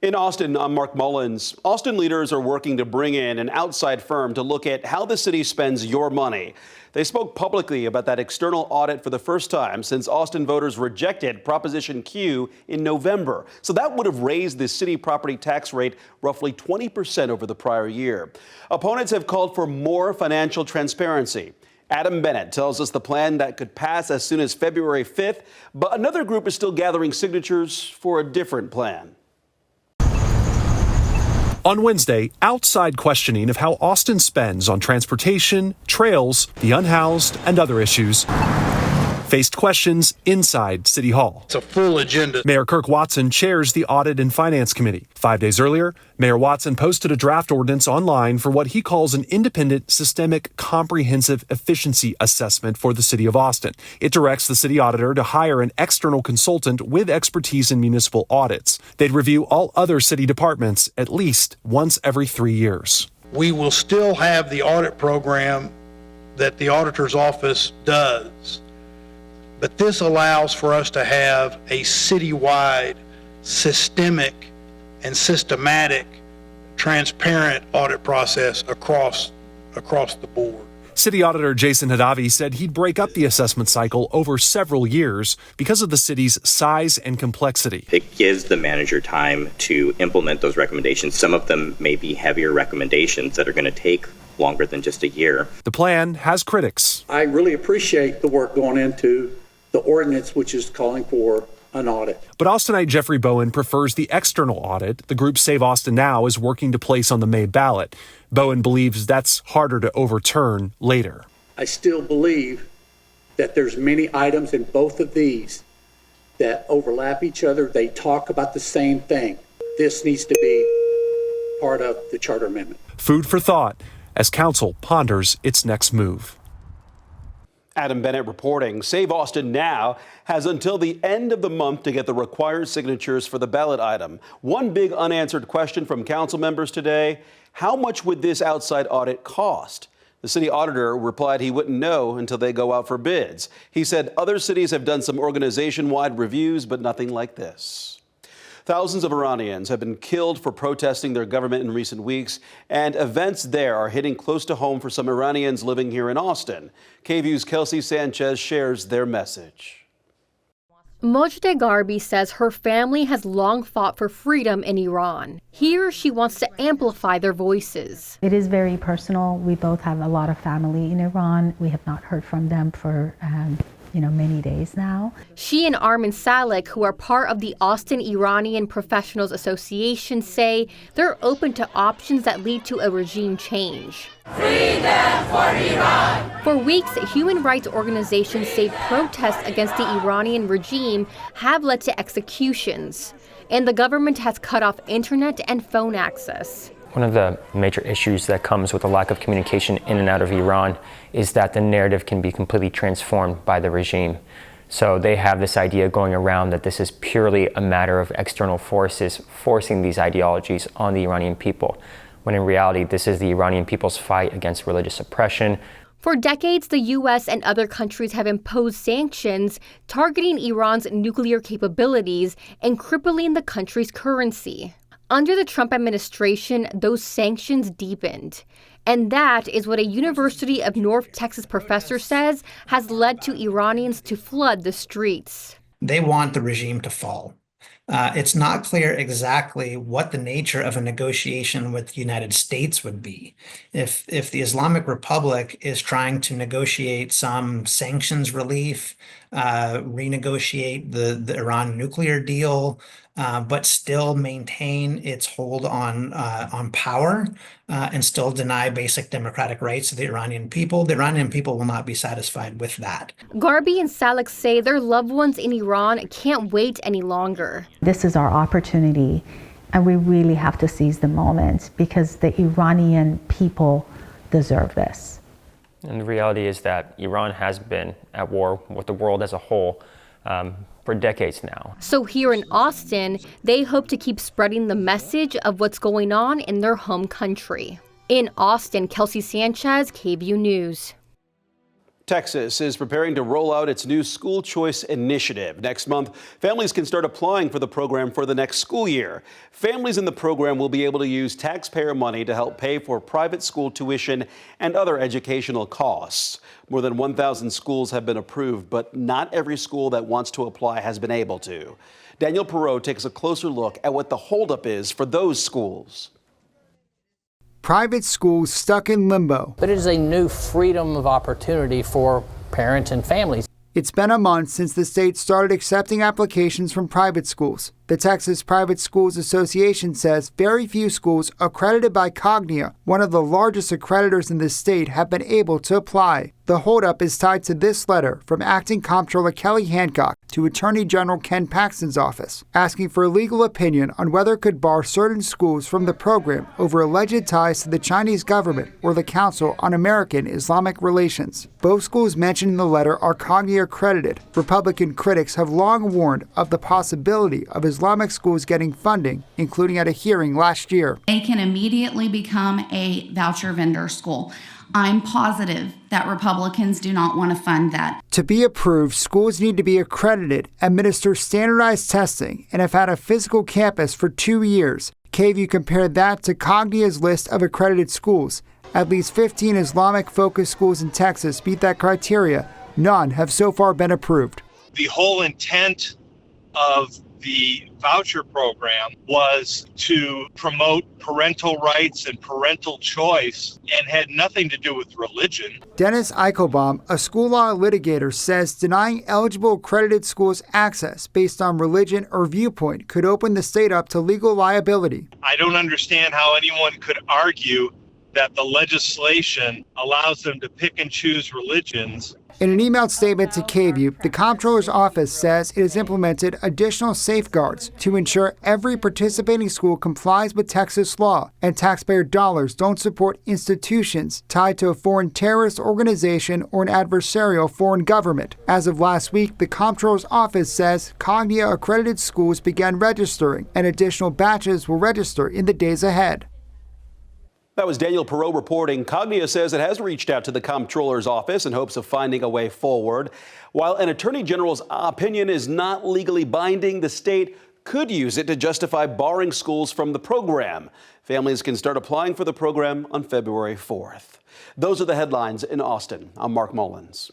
In Austin, I'm Mark Mullins. Austin leaders are working to bring in an outside firm to look at how the city spends your money. They spoke publicly about that external audit for the first time since Austin voters rejected Proposition Q in November. So that would have raised the city property tax rate roughly 20% over the prior year. Opponents have called for more financial transparency. Adam Bennett tells us the plan that could pass as soon as February 5th, but another group is still gathering signatures for a different plan. On Wednesday, outside questioning of how Austin spends on transportation, trails, the unhoused, and other issues faced questions inside City Hall. It's a full agenda. Mayor Kirk Watson chairs the Audit and Finance Committee. 5 days earlier, Mayor Watson posted a draft ordinance online for what he calls an independent, systemic, comprehensive efficiency assessment for the city of Austin. It directs the city auditor to hire an external consultant with expertise in municipal audits. They'd review all other city departments at least once every 3 years. We will still have the audit program that the auditor's office does. But this allows for us to have a citywide, systemic, and systematic, transparent audit process across the board. City Auditor Jason Hadavi said he'd break up the assessment cycle over several years because of the city's size and complexity. It gives the manager time to implement those recommendations. Some of them may be heavier recommendations that are going to take longer than just a year. The plan has critics. I really appreciate the work going into the ordinance, which is calling for an audit. But Austinite Jeffrey Bowen prefers the external audit the group Save Austin Now is working to place on the May ballot. Bowen believes that's harder to overturn later. I still believe that there's many items in both of these that overlap each other. They talk about the same thing. This needs to be part of the charter amendment. Food for thought as council ponders its next move. Adam Bennett reporting. Save Austin Now has until the end of the month to get the required signatures for the ballot item. One big unanswered question from council members today: how much would this outside audit cost? The city auditor replied he wouldn't know until they go out for bids. He said other cities have done some organization-wide reviews, but nothing like this. Thousands of Iranians have been killed for protesting their government in recent weeks, and events there are hitting close to home for some Iranians living here in Austin. KVUE's Kelsey Sanchez shares their message. Mojdeh Garbi says her family has long fought for freedom in Iran. Here, she wants to amplify their voices. It is very personal. We both have a lot of family in Iran. We have not heard from them for many days now. She and Armin Salek, who are part of the Austin Iranian Professionals Association, say they're open to options that lead to a regime change. Freedom for Iran! For weeks, human rights organizations say protests against the Iranian regime have led to executions, and the government has cut off internet and phone access. One of the major issues that comes with the lack of communication in and out of Iran is that the narrative can be completely transformed by the regime. So they have this idea going around that this is purely a matter of external forces forcing these ideologies on the Iranian people, when in reality this is the Iranian people's fight against religious oppression. For decades, the U.S. and other countries have imposed sanctions targeting Iran's nuclear capabilities and crippling the country's currency. Under the Trump administration, those sanctions deepened. And that is what a University of North Texas professor says has led to Iranians to flood the streets. They want the regime to fall. It's not clear exactly what the nature of a negotiation with the United States would be. If the Islamic Republic is trying to negotiate some sanctions relief, renegotiate the Iran nuclear deal, but still maintain its hold on power and still deny basic democratic rights to the Iranian people will not be satisfied with that. Garbi and Salek say their loved ones in Iran can't wait any longer. This is our opportunity, and we really have to seize the moment because the Iranian people deserve this. And the reality is that Iran has been at war with the world as a whole for decades now. So here in Austin, they hope to keep spreading the message of what's going on in their home country. In Austin, Kelsey Sanchez, KVUE News. Texas is preparing to roll out its new school choice initiative. Next month, families can start applying for the program for the next school year. Families in the program will be able to use taxpayer money to help pay for private school tuition and other educational costs. More than 1,000 schools have been approved, but not every school that wants to apply has been able to. Daniel Perot takes a closer look at what the holdup is for those schools. Private schools stuck in limbo. But it is a new freedom of opportunity for parents and families. It's been a month since the state started accepting applications from private schools. The Texas Private Schools Association says very few schools accredited by Cognia, one of the largest accreditors in the state, have been able to apply. The holdup is tied to this letter from Acting Comptroller Kelly Hancock to Attorney General Ken Paxton's office, asking for a legal opinion on whether it could bar certain schools from the program over alleged ties to the Chinese government or the Council on American Islamic Relations. Both schools mentioned in the letter are Cognia accredited. Republican critics have long warned of the possibility of Islamic schools getting funding, including at a hearing last year. They can immediately become a voucher vendor school. I'm positive that Republicans do not want to fund that. To be approved, schools need to be accredited, administer standardized testing, and have had a physical campus for 2 years. KVUE compared that to Cognia's list of accredited schools. At least 15 Islamic-focused schools in Texas meet that criteria. None have so far been approved. The whole intent of the voucher program was to promote parental rights and parental choice and had nothing to do with religion. Dennis Eichelbaum, a school law litigator, says denying eligible accredited schools access based on religion or viewpoint could open the state up to legal liability. I don't understand how anyone could argue that the legislation allows them to pick and choose religions. In an emailed statement to KVUE, the Comptroller's office says it has implemented additional safeguards to ensure every participating school complies with Texas law and taxpayer dollars don't support institutions tied to a foreign terrorist organization or an adversarial foreign government. As of last week, the Comptroller's office says Cognia accredited schools began registering and additional batches will register in the days ahead. That was Daniel Perot reporting. Cognia says it has reached out to the Comptroller's office in hopes of finding a way forward. While an attorney general's opinion is not legally binding, the state could use it to justify barring schools from the program. Families can start applying for the program on February 4th. Those are the headlines in Austin. I'm Mark Mullins.